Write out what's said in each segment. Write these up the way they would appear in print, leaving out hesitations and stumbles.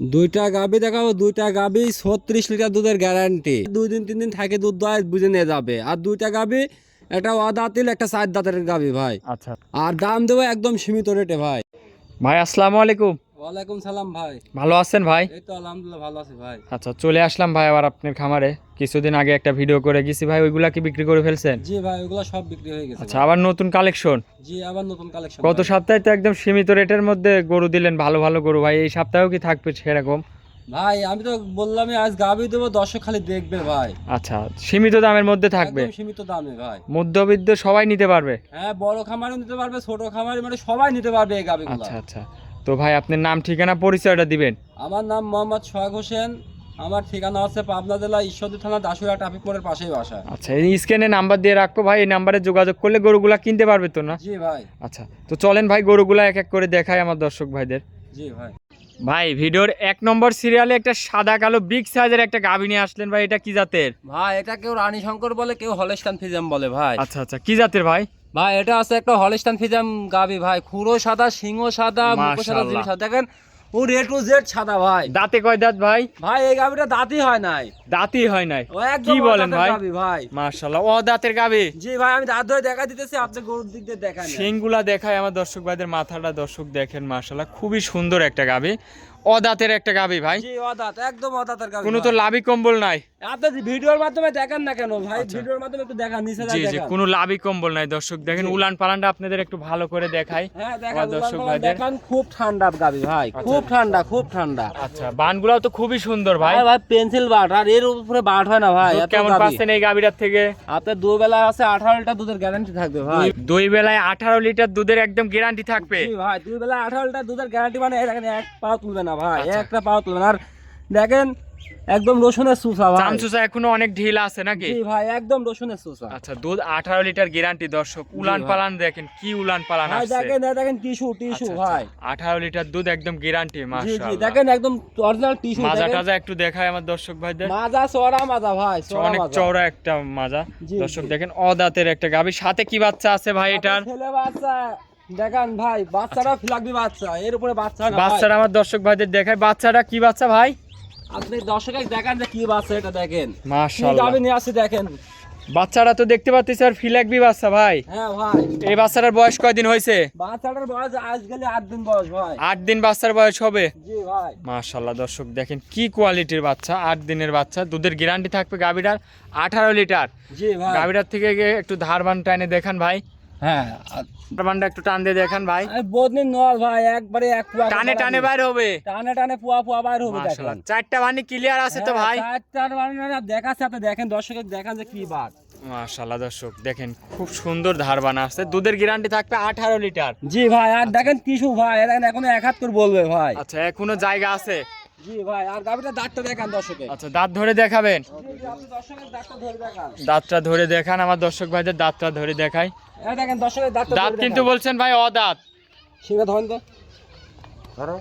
দুইটা গাবি দেখাবো, দুইটা গাবি 36 লিটার দুধের গ্যারান্টি। 2 দিন 3 দিন থাকে দুধ দোয়ায় বুঝে নিয়ে যাবে। আর দুইটা গাবি, একটা অদাতিল একটা 4 দাঁতের গাবি ভাই। আচ্ছা আর দাম দেবো একদম সীমিত রেটে ভাই। ভাই, আসসালামু আলাইকুম। ওয়ালাইকুম সালাম ভাই। ভালো আছেন ভাই? এই তো আলহামদুলিল্লাহ ভালো আছি ভাই। আচ্ছা, চলে আসলাম ভাই আবার আপনার খামারে। কিছুদিন আগে একটা ভিডিও করে গেছি ভাই, ওইগুলা কি বিক্রি করে ফেলছেন? জি ভাই, ওগুলো সব বিক্রি হয়ে গেছে। আচ্ছা, আবার নতুন কালেকশন? জি, আবার নতুন কালেকশন। গত সপ্তাহে তো একদম সীমিত রেটের মধ্যে গরু দিলেন, ভালো ভালো গরু ভাই। এই সপ্তাহেও কি থাকবে সেরকম? ভাই আমি তো বললামই আজ গাবি দেবো, দর্শক খালি দেখবে ভাই। আচ্ছা, সীমিত দামের মধ্যে থাকবে? একদম সীমিত দামে ভাই। মধ্যবিত্ত সবাই নিতে পারবে? হ্যাঁ, বড় খামারও নিতে পারবে, ছোট খামারি মানে সবাই নিতে পারবে এই গাবিগুলো। আচ্ছা আচ্ছা, তো ভাই আপনার নাম ঠিকানা পরিচয়টা দিবেন। আমার নাম মোহাম্মদ সোহাগ হোসেন। আমার ঠিকানা হচ্ছে পাবনা জেলা ঈশ্বরদী থানা দাসুরা ট্রাফিক মোড়ের পাশেই বাসা। আচ্ছা, এই স্ক্রিনে নাম্বার দিয়ে রাখবো ভাই, এই নাম্বারে যোগাযোগ করলে গরুগুলা কিনতে পারবে তো না? জি ভাই। আচ্ছা, তো চলেন ভাই গরুগুলা এক এক করে দেখাই আমার দর্শক ভাইদের। জি ভাই। ভাই ভিডিওর 1 নম্বর সিরিয়ালে একটা সাদা কালো বিগ সাইজের একটা গাভী নিয়ে আসলেন ভাই, এটা কি জাতের? ভাই এটা কেউ রানী শঙ্কর বলে, কেউ হলস্টাইন ফিজাম বলে ভাই। আচ্ছা আচ্ছা, কি জাতের ভাই? ভাই এটা আছে একটা হলস্টাইন ফিজাম গাবি ভাই, খুরো সাদা, সিংহ সাদা, মুখ সাদা, জিভ মাশাআল্লাহ। সাদা। দেখেন ও A to Z সাদা ভাই। দাঁতে কয় দাঁত ভাই? ভাই এই গাবিটা দাঁতই হয় নাই। দাঁতই হয় নাই? ও একদম কি বলেন অদাঁতের ভাই? গাবি ভাই। মাশাআল্লাহ, ও দাঁতের গাভী। জি ভাই, আমি দাঁত ধরে দেখা দিতেছি, আপনি গরুর দিক দিয়ে দেখান। শিংগুলা দেখায় আমার দর্শক ভাইদের, মাথাটা দর্শক দেখেন, মাশাআল্লাহ খুবই সুন্দর একটা গাভী, অদাঁতের একটা গাভী ভাই। জি অদাঁত, একদম অদাঁতের গাবি। কোনো তো লাভি কম্বল নাই? আপনি ভিডিওর মাধ্যমে দেখান না কেন ভাই? ভিডিওর মাধ্যমে একটু দেখান, নিচে জি জি, দেখান। কোনো লাভি কম্বল নাই দর্শক দেখেন। উলান পালানটা আপনাদের একটু ভালো করে দেখাই হ্যাঁ দেখান, আমার দর্শক উলান পালান ভাইদের। দেখান। খুব ঠান্ডা গাবি ভাই, খুব ঠান্ডা, খুব ঠান্ডা। আচ্ছা, বানগুলাও তো খুবই সুন্দর ভাই। ভাই ভাই পেন্সিল বাট, আর এর উপরে বাট হয় না ভাই। দুধ এত কেমন গাবি। পাচ্ছেন এই গাভীটার থেকে? আপনার দুই বেলা আছে 18 লিটার দুধের গ্যারান্টি থাকবে ভাই। দুই বেলায় 18 লিটার দুধের একদম গ্যারান্টি থাকবে? জি ভাই, দুই বেলা 18 লিটার দুধের গ্যারান্টি মানে এই দেখেন এক পাও তুলবে না ভাই, আচ্ছা। একটা পাও তুলবে না। আর দেখেন একদম রসুনের সুসা ভাই। চামচুসা এখনো অনেক ঢিল আছে নাকি? জি ভাই, একদম রসুনের সুসা। আচ্ছা, দুধ 18 লিটার গ্যারান্টি দর্শক। উলান ভাই। পালান দেখেন, কি উলান পালান ভাই আসছে। দেখেন, এই দেখেন টিস্যু টিস্যু আচ্ছা, ভাই। 18 লিটার দুধ একদম গ্যারান্টি, জি জি, মাশাআল্লাহ। দেখেন একদম অরিজিনাল টিস্যু। মাজা টাজা একটু দেখায় আমার দর্শক ভাইদের। মাজা চওড়া মাজা ভাই, চওড়া অনেক মাজা। চওড়া একটা মাজা। জি, দর্শক জি। দেখেন, অদাঁতের একটা গাভী, সাথে কি বাচ্চা আছে ভাই এটার? ছেলে বাচ্চা দেখেন ভাই, বাচ্চারা ফিলাকবি বাচ্চা, এর উপরে বাচ্চা হয় না ভাই। বাচ্চাটা আমার দর্শক ভাইদের দেখায়, বাচ্চাটা কি বাচ্চা ভাই? আপনি দর্শকে দেখান যে কি বাচ্চা এটা দেখেন। কি মাশাআল্লাহ, গাবি নিয়ে আসি দেখেন। বাচ্চাটা তো দেখতে পাচ্ছি আর ফিলাকবি বাচ্চা ভাই। হ্যাঁ ভাই, এই বাচ্চাটার বয়স কয়দিন হয়েছে? বাচ্চাটার বয়স আজ গেলে 8 দিন বয়স ভাই। 8 দিন বাচ্চার বয়স হবে। জি ভাই। মাশাআল্লাহ, দর্শক দেখেন কি কোয়ালিটির বাচ্চা, 8 দিনের বাচ্চা। দুধের গ্যারান্টি থাকবে গাভীটার 18 লিটার। জি ভাই। গাভীটার থেকে গিয়ে একটু ধারবান টাইনে দেখান ভাই, হ্যাঁ, ধারবানটা একটু টান দিয়ে দেখান ভাই। বদনিন নল ভাই, একবারে এক পুয়া টানে টানে বাইর হবে। টানে টানে পুয়া পুয়া বাইর হবে মাশাআল্লাহ, দেখেন। 4টা বানি ক্লিয়ার আছে তো ভাই? চারটার মানে দেখাচ্ছে, আপনি দেখেন, দর্শকে দেখান যে কি বাট। মাশাআল্লাহ, দর্শক দেখেন খুব সুন্দর ধারবান আছে। দুধের গ্যারান্টি থাকবে 18 লিটার। জি ভাই, আর দেখেন টিস্যু ভাই, এখন 71 বলবে ভাই। আচ্ছা, এখনো জায়গা আছে? জি ভাই, আর গাবিটা দাঁতটা দেখান দর্শকে। আচ্ছা, দাঁত ধরে দেখাবেন? জি, জি, আপনি দর্শকের দাঁতটা ধরে দেখান। দাঁতটা ধরে দেখান আমার দর্শক ভাইদের, দাঁতটা ধরে দেখাই। এই দেখেন দর্শকের দাঁতটা দাঁত ধরে কিন্তু দেখান। বলছেন ভাই অদাঁত। সিংহা ধরেন তো, ধরো।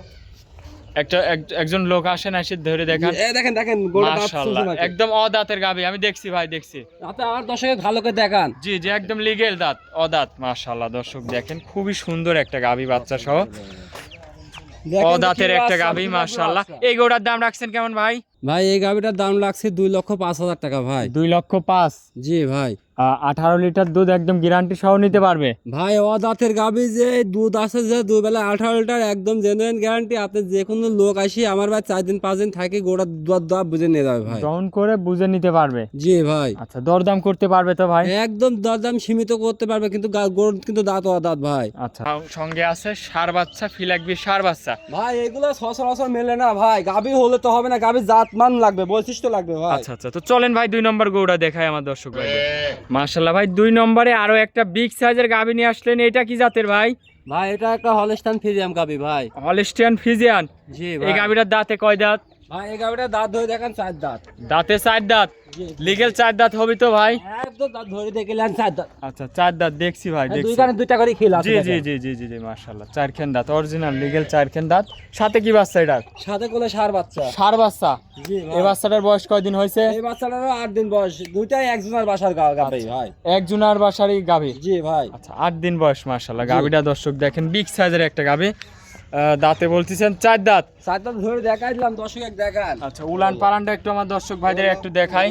একজন লোক আসেন, এসে ধরে দেখান। এই দেখেন দেখেন গোটা দাঁত মাশাআল্লাহ, সুসুম আছে। একদম অদাঁতের গাভী, আমি দেখছি ভাই, দেখছি। আপনি আর দর্শকে ভালো করে দেখান। জি জি, একদম লিগেল দাঁত, অদাঁত। মাশাআল্লাহ, দর্শক দেখেন খুবই সুন্দর একটা গাভী, বাচ্চা সহ দেখেন অদাঁতের যে কি একটা বাচ্চা, গাভী, কি মাশাআল্লাহ। বাচ্চা। এই গরুটার দাম রাখছেন কেমন ভাই? ভাই এই গাবিটার দাম লাগছে 2,05,000 টাকা ভাই। 2,05,000। জি ভাই। 18 লিটার দুধ একদম গ্যারান্টি সহ নিতে পারবে? ভাই অদাঁতের গাবি, যে দুধ আছে যে দুই বেলা 18 লিটার একদম জেনুইন গ্যারান্টি। আপনি যে কোনো লোক আসি আমার ভাই 4 দিন 5 দিন থাকে গোটা দুধ বুঝে নিয়ে যাবে ভাই। ডাউন করে বুঝে নিতে পারবে? জি ভাই। আচ্ছা, দরদাম করতে পারবে তো ভাই? একদম দরদাম সীমিত করতে পারবে, কিন্তু গরু কিন্তু দাঁত অদাঁত ভাই। আচ্ছা, সঙ্গে আছে ষাঁড় বাচ্চা, ফিলাকবি ষাঁড় বাচ্চা। ভাই এগুলো সচরাচর মেলে না ভাই, গাবি হলে তো হবে না, গাবি জাতমান লাগবে, বৈশিষ্ট্য লাগবে ভাই। আচ্ছা আচ্ছা, তো চলেন ভাই 2 নম্বর গরুটা দেখাই আমার দর্শক ভাই। মাশাআল্লাহ ভাই, 2 নম্বরে আরো একটা বিগ সাইজের গাভী নিয়ে আসলেন, এটা কি জাতের ভাই? ভাই এটা একটা হলস্টাইন ফ্রিজিয়ান গাবি ভাই। Holstein Friesian. জি এই ভাই। গাভীটার দাঁতে কয় দাঁত? ভাই এই গাবিটা দাঁত ধরে দেখেন 4 দাঁত। দাঁতে 4 দাঁত। জি। লিগেল 4 দাঁত হবে তো ভাই? একদম দাঁত ধরে দেখলেন 4 দাঁত। আচ্ছা, 4 দাঁত দেখছি ভাই, দুই দেখছি। কানে দুইটা করে খিল আছে জি জি দেখেন। জি জি জি জি, মাশাআল্লাহ, 4 খান দাঁত, অরিজিনাল লিগেল 4 খান দাঁত। সাথে কি বাচ্চা এটা? সাথে কোলে ষাঁড় বাচ্চা। ষাঁড় বাচ্চা। জি এই ভাই। বাচ্চাটার বয়স কয়দিন হয়েছে? এই বাচ্চাটারও 8 দিন বয়স, দুইটাই একজনের বাসার গাবি ভাই। একজনের বাসারই গাভী। জি ভাই। আচ্ছা, 8 দিন বয়স, মাশাআল্লাহ। গাভীটা দর্শক দেখেন বিগ সাইজের একটা গাভী। দাঁতে বলতেছেন 4 দাঁত। সাত দাঁত ধরে দেখাই দিলাম, দর্শক এক দেখান। আচ্ছা, উলান পালানটা একটু আমার দর্শক ভাইদের একটু দেখাই।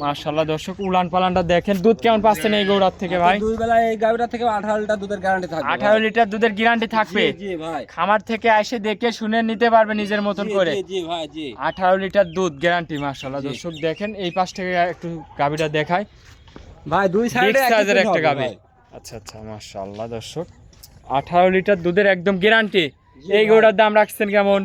মাশাআল্লাহ দর্শক, উলান পালানটা দেখেন। দুধ কেমন পাচ্ছেন এই গরুর থেকে ভাই? দুই বেলা এই গাবিটা থেকে 18 লিটার দুধের গ্যারান্টি থাকবে। 18 লিটার দুধের গ্যারান্টি থাকবে। জি ভাই। খামার থেকে এসে দেখে শুনে নিতে পারবে নিজের মতন করে। জি ভাই জি। 18 লিটার দুধ গ্যারান্টি। মাশাআল্লাহ দর্শক দেখেন, এই পাশ থেকে একটু গাবিটা দেখাই। ভাই দুই সাইডে বিগ সাইজের একটা গাবি। আচ্ছা আচ্ছা, মাশাআল্লাহ দর্শক 18 লিটার দুধের একদম গ্যারান্টি। এই গরুটার দাম রাখছেন কেমন?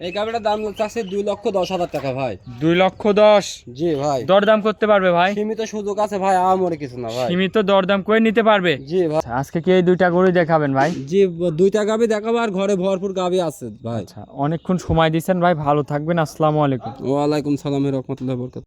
এই গাবিটার দাম চাচ্ছে 2,10,000 টাকা ভাই। 2,10,000। জি ভাই। দরদাম করতে পারবে ভাই? সীমিত সুযোগ আছে ভাই, আমরে কিছু না ভাই। সীমিত দরদাম করে নিতে পারবে। জি ভাই। আচ্ছা, আজকে কি এই দুইটা গরু দেখাবেন ভাই? জি, দুইটা গাবি দেখাবো আর ঘরে ভরপুর গাবি আছে ভাই। আচ্ছা, অনেকক্ষণ সময় দিয়েছেন ভাই, ভালো থাকবেন। আসসালামু আলাইকুম। ওয়ালাইকুম সালাম রাহমাতুল্লাহি ওয়া বারাকাতুহু।